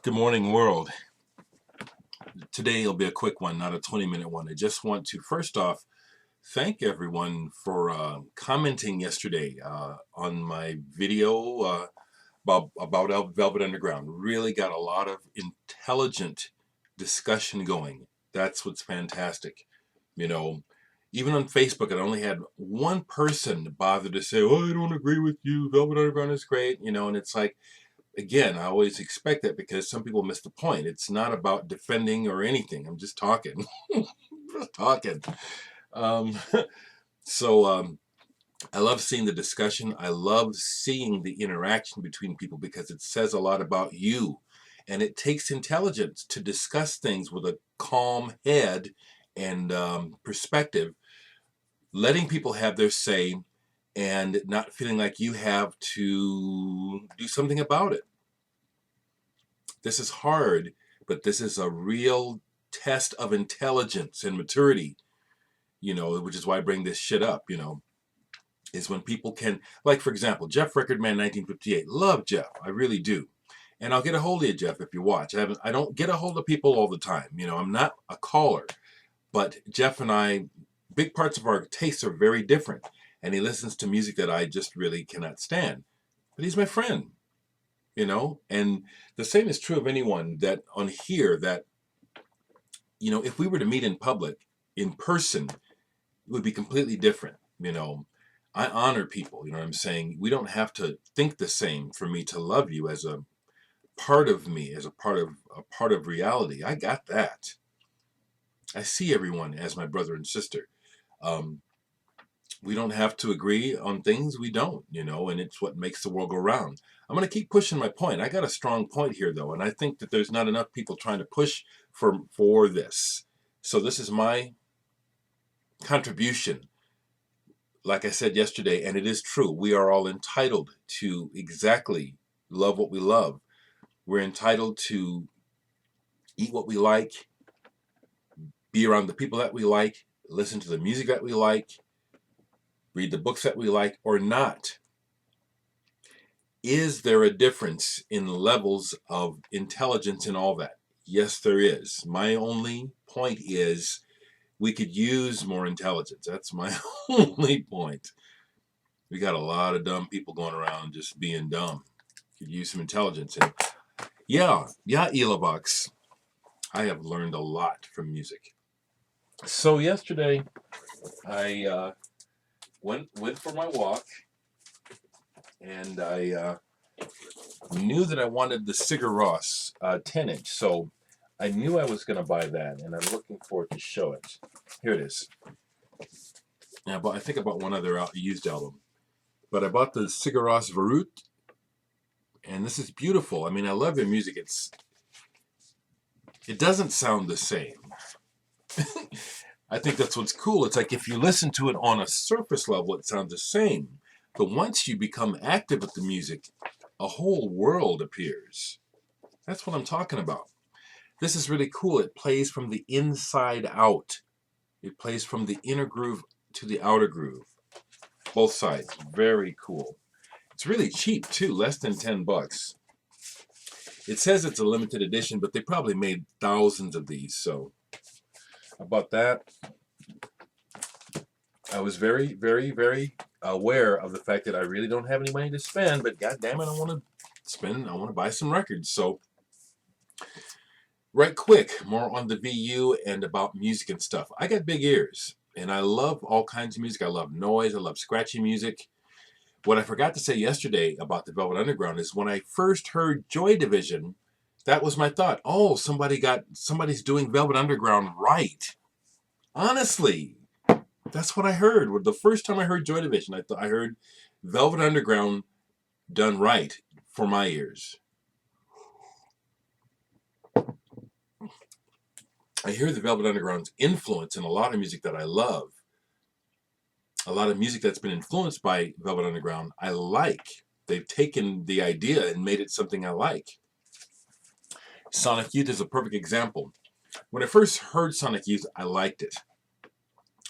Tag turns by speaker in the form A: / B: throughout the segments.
A: Good morning, world. Today will be a quick one, not a 20-minute one. I just want to first off thank everyone for commenting yesterday on my video about Velvet Underground. Really got a lot of intelligent discussion going. That's what's fantastic. You know, even on Facebook, I only had one person bother to say, "Oh, I don't agree with you. Velvet Underground is great." And it's like, again, I always expect that because some people miss the point. It's not about defending or anything. I'm just talking. Just talking. Um, so I love seeing the discussion. I love seeing the interaction between people because it says a lot about you. And it takes intelligence to discuss things with a calm head and perspective, letting people have their say and not feeling like you have to do something about it. This is hard, but this is a real test of intelligence and maturity, which is why I bring this shit up, is when people can, like, for example, Jeff Recordman 1958. Love Jeff. I really do. And I'll get a hold of you, Jeff, if you watch. I don't get a hold of people all the time. I'm not a caller. But Jeff and I, big parts of our tastes are very different. And he listens to music that I just really cannot stand. But he's my friend. And the same is true of anyone that on here that, if we were to meet in public, in person, it would be completely different. I honor people. You know what I'm saying? We don't have to think the same for me to love you as a part of me, as a part of reality. I got that. I see everyone as my brother and sister. Um, we don't have to agree on things. We don't, and it's what makes the world go round. I'm going to keep pushing my point. I got a strong point here, though, and I think that there's not enough people trying to push for this. So this is my contribution. Like I said yesterday, and it is true, we are all entitled to exactly love what we love. We're entitled to eat what we like, be around the people that we like, listen to the music that we like, read the books that we like, or not. Is there a difference in levels of intelligence and all that? Yes, there is. My only point is we could use more intelligence. That's my only point. We got a lot of dumb people going around just being dumb. Could use some intelligence. And yeah, Elabox. I have learned a lot from music. So yesterday, I went for my walk, and I knew that I wanted the Sigur Rós 10-inch. So I knew I was going to buy that, and I'm looking forward to show it. Here it is. I think I bought one other used album, but I bought the Sigur Rós Verut, and this is beautiful. I mean, I love their music. It doesn't sound the same. I think that's what's cool. It's like if you listen to it on a surface level, it sounds the same. But once you become active with the music, a whole world appears. That's what I'm talking about. This is really cool. It plays from the inside out. It plays from the inner groove to the outer groove. Both sides. Very cool. It's really cheap too, less than $10. It says it's a limited edition, but they probably made thousands of these, so I bought that. I was very, very, very aware of the fact that I really don't have any money to spend, but god damn it, I want to buy some records. So right quick, more on the VU and about music and stuff. I got big ears, and I love all kinds of music. I love noise. I love scratchy music. What I forgot to say yesterday about the Velvet Underground is when I first heard Joy Division, that was my thought. Oh, somebody's doing Velvet Underground right. Honestly, that's what I heard. The first time I heard Joy Division, I thought I heard Velvet Underground done right for my ears. I hear the Velvet Underground's influence in a lot of music that I love. A lot of music that's been influenced by Velvet Underground, I like. They've taken the idea and made it something I like. Sonic Youth is a perfect example. When I first heard Sonic Youth, I liked it.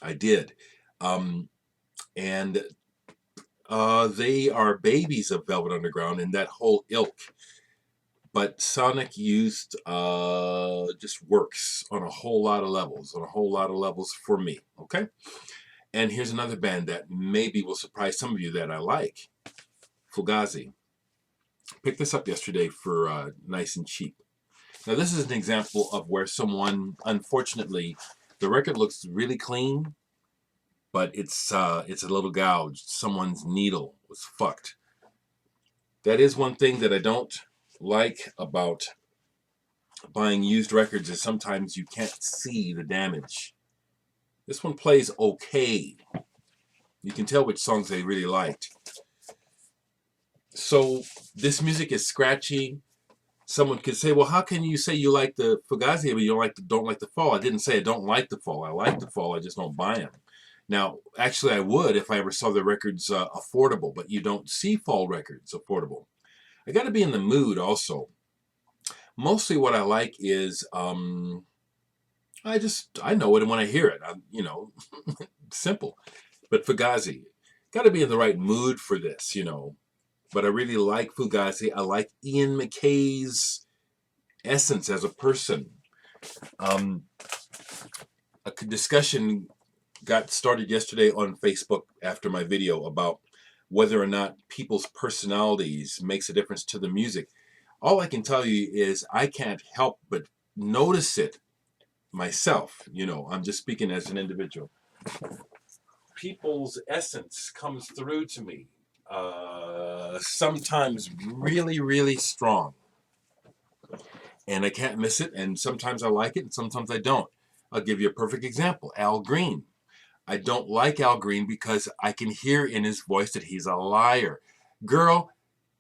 A: I did. And they are babies of Velvet Underground in that whole ilk. but Sonic used just works on a whole lot of levels, for me. Okay, and here's another band that maybe will surprise some of you that I like, Fugazi. Picked this up yesterday for nice and cheap. Now this is an example of where someone, unfortunately, the record looks really clean, but it's a little gouged. Someone's needle was fucked. That is one thing that I don't like about buying used records, is sometimes you can't see the damage. This one plays okay. You can tell which songs they really liked. So this music is scratchy. Someone could say, well, how can you say you like the Fugazi but you don't like the Fall? I didn't say I don't like the Fall. I like the Fall. I just don't buy them. Now, actually, I would if I ever saw the records affordable, but you don't see Fall records affordable. I got to be in the mood also. Mostly what I like is, I know it when I hear it. Simple. But Fugazi, got to be in the right mood for this, But I really like Fugazi. I like Ian MacKay's essence as a person. A discussion got started yesterday on Facebook after my video about whether or not people's personalities makes a difference to the music. All I can tell you is I can't help but notice it myself. I'm just speaking as an individual. People's essence comes through to me. Sometimes really, really strong. And I can't miss it. And sometimes I like it and sometimes I don't. I'll give you a perfect example. Al Green. I don't like Al Green because I can hear in his voice that he's a liar. Girl,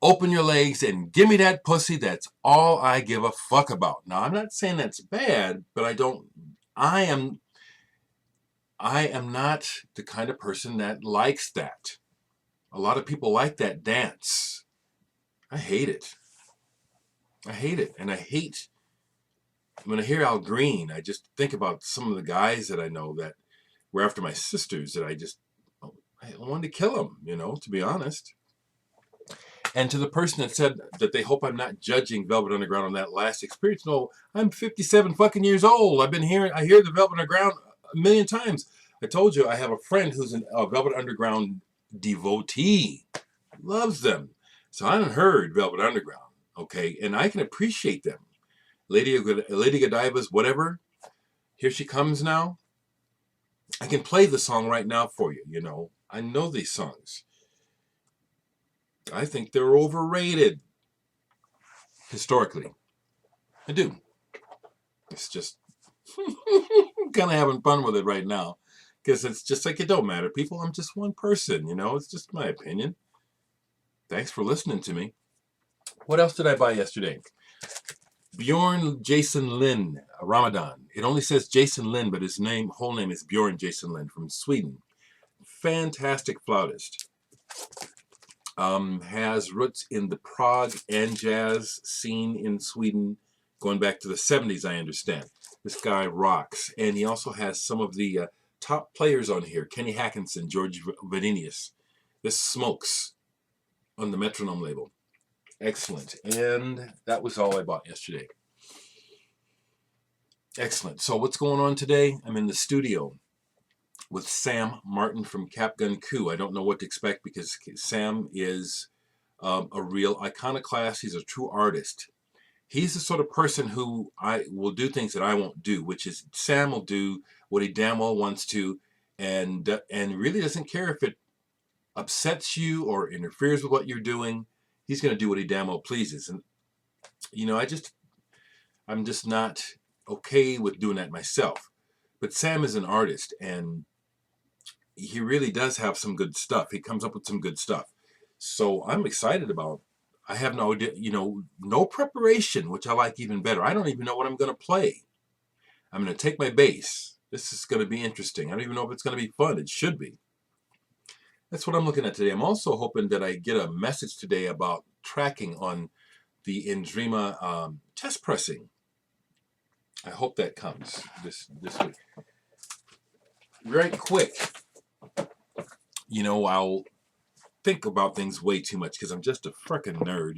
A: open your legs and give me that pussy. That's all I give a fuck about. Now, I'm not saying that's bad, but I am not the kind of person that likes that. A lot of people like that dance. I hate it. And I hate, when I hear Al Green, I just think about some of the guys that I know that were after my sisters that I wanted to kill them, to be honest. And to the person that said that they hope I'm not judging Velvet Underground on that last experience, no, I'm 57 fucking years old. I hear the Velvet Underground a million times. I told you I have a friend who's a Velvet Underground devotee, loves them. So I haven't heard Velvet Underground, okay, and I can appreciate them. Lady Godiva's whatever. Here she comes now. I can play the song right now for you. I know these songs. I think they're overrated historically. I do. It's just kind of having fun with it right now because it's just like it don't matter, people. I'm just one person. It's just my opinion. Thanks for listening to me. What else did I buy yesterday? Bjorn Jason Lind, Ramadan. It only says Jason Lind, but his whole name is Bjorn Jason Lind from Sweden. Fantastic flautist. Has roots in the prog and jazz scene in Sweden, going back to the 70s, I understand. This guy rocks. And he also has some of the top players on here. Kenny Hackinson, George Vadinius. This smokes on the Metronome label. Excellent. And that was all I bought yesterday. Excellent. So what's going on today? I'm in the studio with Sam Martin from Capgun Coup. I don't know what to expect because Sam is a real iconoclast. He's a true artist. He's the sort of person who I will do things that I won't do, which is Sam will do what he damn well wants to and really doesn't care if it upsets you or interferes with what you're doing. He's going to do what he damn well pleases. And, I'm just not okay with doing that myself. But Sam is an artist, and he really does have some good stuff. He comes up with some good stuff. So I'm excited about. I have no idea, no preparation, which I like even better. I don't even know what I'm going to play. I'm going to take my bass. This is going to be interesting. I don't even know if it's going to be fun. It should be. That's what I'm looking at today. I'm also hoping that I get a message today about tracking on the Indrima test pressing. I hope that comes this week. Right quick. I'll think about things way too much because I'm just a freaking nerd,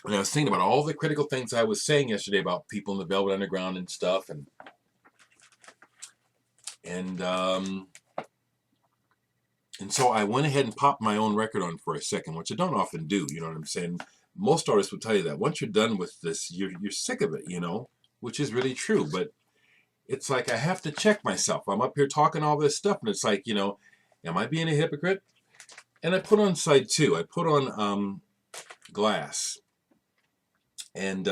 A: And I was thinking about all the critical things I was saying yesterday about people in the Velvet Underground and stuff, and so I went ahead and popped my own record on for a second, which I don't often do. You know what I'm saying? Most artists will tell you that once you're done with this, you're sick of it. You know, which is really true. But it's like I have to check myself. I'm up here talking all this stuff, and it's like, you know, am I being a hypocrite? And I put on side 2. I put on Glass, and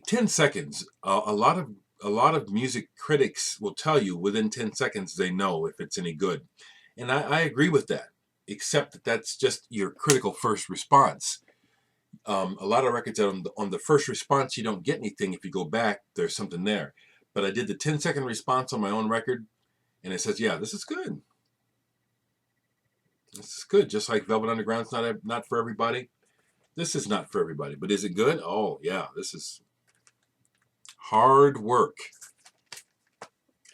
A: 10 seconds. A lot of music critics will tell you within 10 seconds they know if it's any good, and I agree with that. Except that that's just your critical first response. A lot of records on the first response you don't get anything. If you go back, there's something there. But I did the 10-second response on my own record, and it says, yeah, this is good. This is good. Just like Velvet Underground's not for everybody. This is not for everybody. But is it good? Oh, yeah. This is hard work.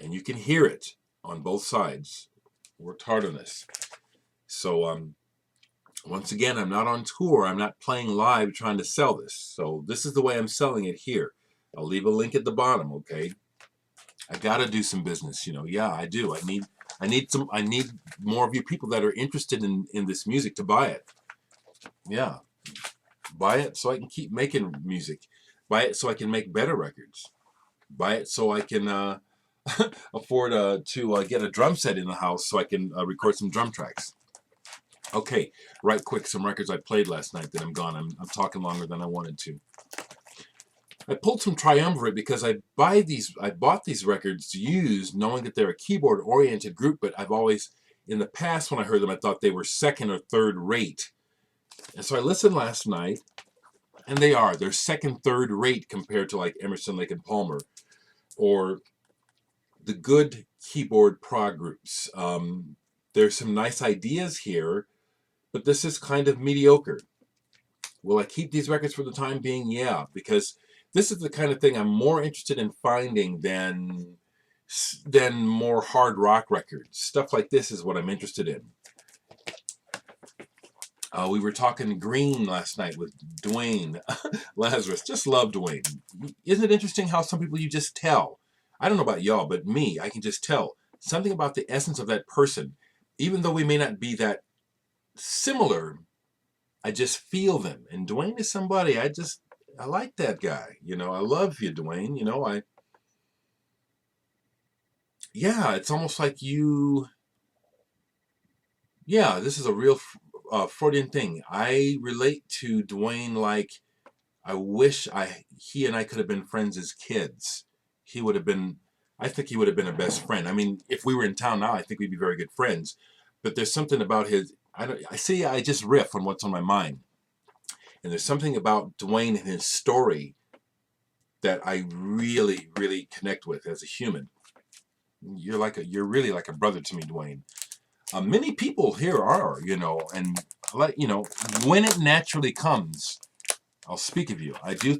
A: And you can hear it on both sides. Worked hard on this. So, once again, I'm not on tour. I'm not playing live trying to sell this. So this is the way I'm selling it here. I'll leave a link at the bottom, okay? I got to do some business, you know. Yeah, I do. I need more of you people that are interested in this music to buy it. Yeah. Buy it so I can keep making music. Buy it so I can make better records. Buy it so I can afford to get a drum set in the house so I can record some drum tracks. Okay, right quick, some records I played last night that I'm gone. I'm talking longer than I wanted to. I pulled some Triumvirate because I bought these records used, knowing that they're a keyboard-oriented group, but I've always, in the past when I heard them, I thought they were second or third rate. And so I listened last night, and they're second, third rate compared to like Emerson, Lake and Palmer, or the good keyboard prog groups. There's some nice ideas here, but this is kind of mediocre. Will I keep these records for the time being? Yeah, because this is the kind of thing I'm more interested in finding than more hard rock records. Stuff like this is what I'm interested in. We were talking Green last night with Dwayne Lazarus. Just love Dwayne. Isn't it interesting how some people you just tell? I don't know about y'all, but me, I can just tell something about the essence of that person. Even though we may not be that similar, I just feel them. And Dwayne is somebody I like that guy. You know, I love you, Dwayne. You know, yeah, it's almost like you, yeah, this is a real Freudian thing. I relate to Dwayne like I wish he and I could have been friends as kids. I think he would have been a best friend. I mean, if we were in town now, I think we'd be very good friends. But there's something about I just riff on what's on my mind. And there's something about Dwayne and his story that I really, really connect with as a human. You're really like a brother to me, Dwayne. Many people here are, you know, and you know, when it naturally comes, I'll speak of you. I do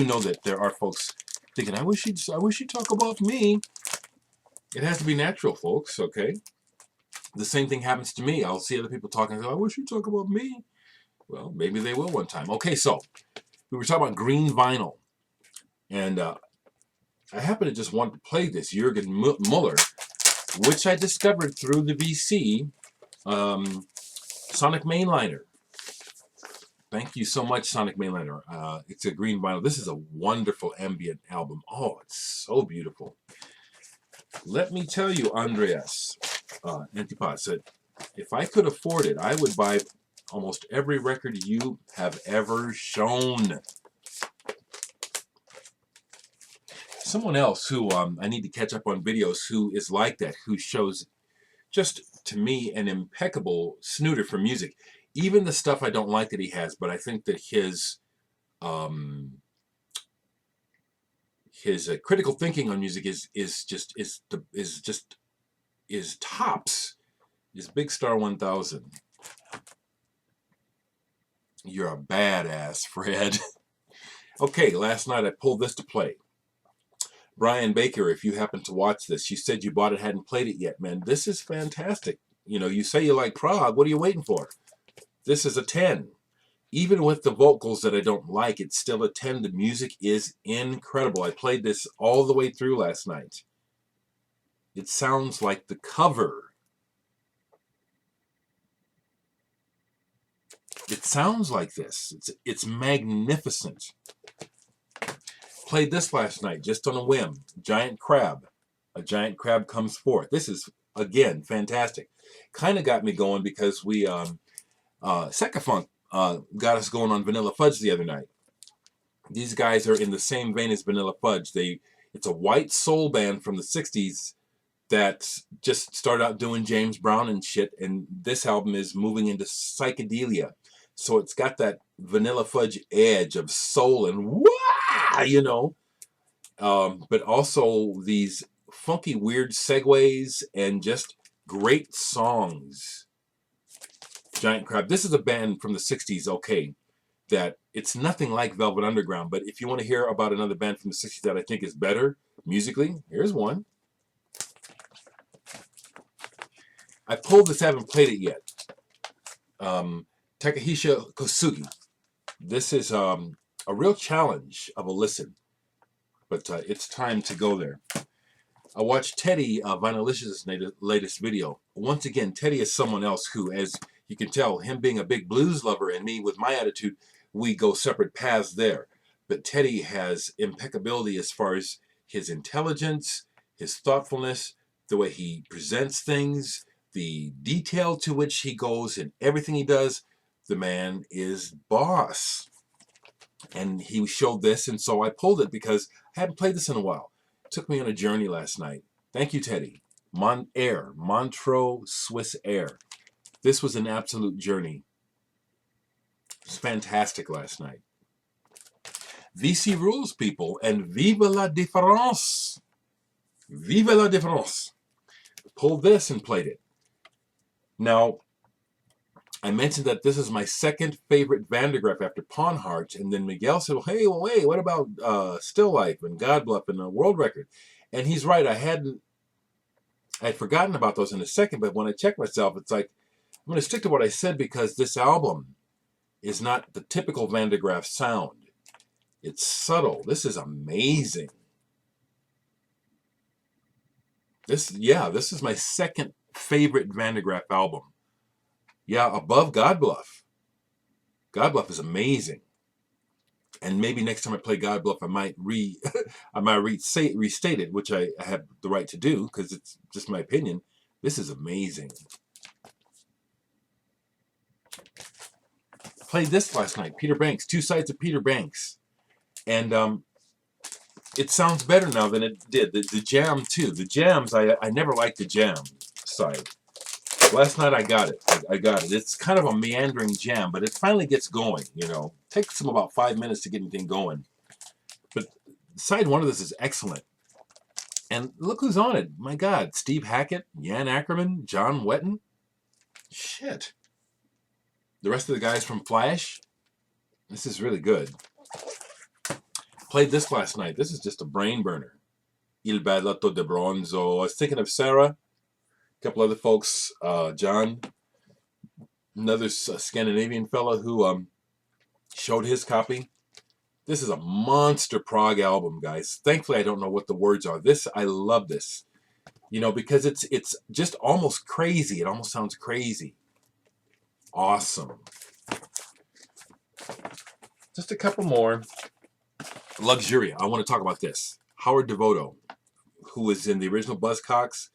A: know that there are folks thinking, I wish you'd talk about me. It has to be natural, folks. Okay. The same thing happens to me. I'll see other people talking and say, I wish you'd talk about me. Well, maybe they will one time. Okay, so we were talking about green vinyl. And I happen to just want to play this Jürgen Muller, which I discovered through the VC Sonic Mainliner. Thank you so much, Sonic Mainliner. It's a green vinyl. This is a wonderful ambient album. Oh, it's so beautiful. Let me tell you, Andreas Antipas, that if I could afford it, I would buy almost every record you have ever shown. Someone else who I need to catch up on videos who is like that, who shows, just to me, an impeccable snooter for music. Even the stuff I don't like that he has, but I think that his critical thinking on music is tops. Is Big Star 1000. You're a badass, Fred. Okay, last night I pulled this to play. Brian Baker, if you happen to watch this, you said you bought it, hadn't played it yet, man. This is fantastic. You know, you say you like prog. What are you waiting for? This is a 10. Even with the vocals that I don't like, it's still a 10. The music is incredible. I played this all the way through last night. It sounds like the cover. It sounds like this. It's magnificent. Played this last night just on a whim. Giant Crab. A Giant Crab Comes Forth. This is, again, fantastic. Kind of got me going because we, Secafunk got us going on Vanilla Fudge the other night. These guys are in the same vein as Vanilla Fudge. It's a white soul band from the 60s that just started out doing James Brown and shit, and this album is moving into psychedelia. So it's got that Vanilla Fudge edge of soul and wah, you know, but also these funky, weird segues and just great songs. Giant Crab. This is a band from the 60s, okay, that it's nothing like Velvet Underground, but if you want to hear about another band from the 60s that I think is better musically, here's one. I pulled this, haven't played it yet. Takahisha Kosugi. This is a real challenge of a listen, but it's time to go there. I watched Teddy Vinylicious' latest video. Once again, Teddy is someone else who, as you can tell, him being a big blues lover and me with my attitude, we go separate paths there. But Teddy has impeccability as far as his intelligence, his thoughtfulness, the way he presents things, the detail to which he goes in everything he does. The man is boss. And he showed this, and so I pulled it because I hadn't played this in a while. It took me on a journey last night. Thank you, Teddy. Montreux, Swiss Air. This was an absolute journey. It was fantastic last night. VC rules, people, and vive la différence. Vive la différence. Pulled this and played it. Now, I mentioned that this is my second favorite Van de Graaff after Pawn Heart, and then Miguel said, well, hey, wait, what about Still Life and God Bluff and a World Record? And he's right, I had forgotten about those in a second, but when I check myself, it's like, I'm going to stick to what I said because this album is not the typical Van de Graaff sound. It's subtle. This is amazing. This is my second favorite Van de Graaff album. Yeah, above God Bluff. God Bluff is amazing. And maybe next time I play God Bluff, I might restate it, which I have the right to do because it's just my opinion. This is amazing. Played this last night, Peter Banks, Two Sides of Peter Banks. And it sounds better now than it did. The jam, too. The jams, I never liked the jam side. Last night I got it. It's kind of a meandering jam, but it finally gets going, you know. Takes them about 5 minutes to get anything going. But side one of this is excellent. And look who's on it. My God. Steve Hackett, Jan Ackerman, John Wetton. Shit. The rest of the guys from Flash. This is really good. Played this last night. This is just a brain burner. Il Balletto de Bronzo. I was thinking of Sarah. A couple other folks, John, another Scandinavian fellow who showed his copy. This is a monster prog album, guys. Thankfully, I don't know what the words are. I love this, you know, because it's just almost crazy. It almost sounds crazy. Awesome. Just a couple more. Luxuria. I want to talk about this. Howard Devoto, who was in the original Buzzcocks,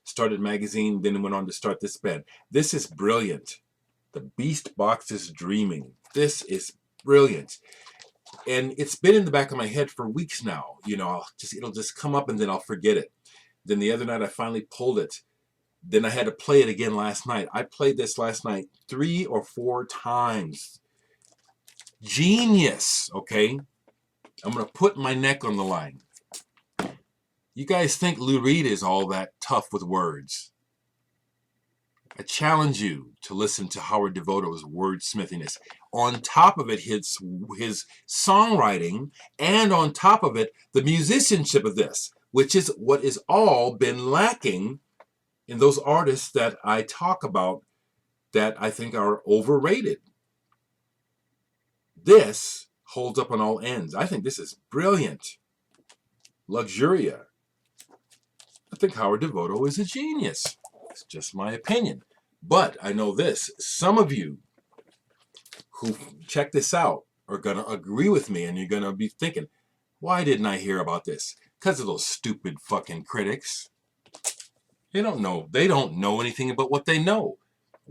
A: started magazine, then went on to start this band. This is brilliant. The Beast Box is Dreaming. This is brilliant. And it's been in the back of my head for weeks now. You know, it'll just come up and then I'll forget it. Then the other night I finally pulled it. Then I had to play it again last night. I played this last night 3 or 4 times. Genius, okay? I'm going to put my neck on the line. You guys think Lou Reed is all that tough with words? I challenge you to listen to Howard Devoto's wordsmithiness. On top of it, his songwriting, and on top of it, the musicianship of this, which is what has all been lacking in those artists that I talk about that I think are overrated. This holds up on all ends. I think this is brilliant. Luxuria. I think Howard Devoto is a genius. It's just my opinion. But I know this. Some of you who check this out are going to agree with me, and you're going to be thinking, why didn't I hear about this? Because of those stupid fucking critics. They don't know. They don't know anything about what they know.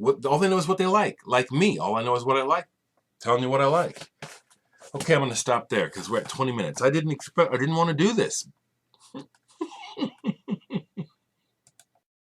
A: All they know is what they like. Like me. All I know is what I like. Telling you what I like. Okay, I'm going to stop there because we're at 20 minutes. I didn't want to do this.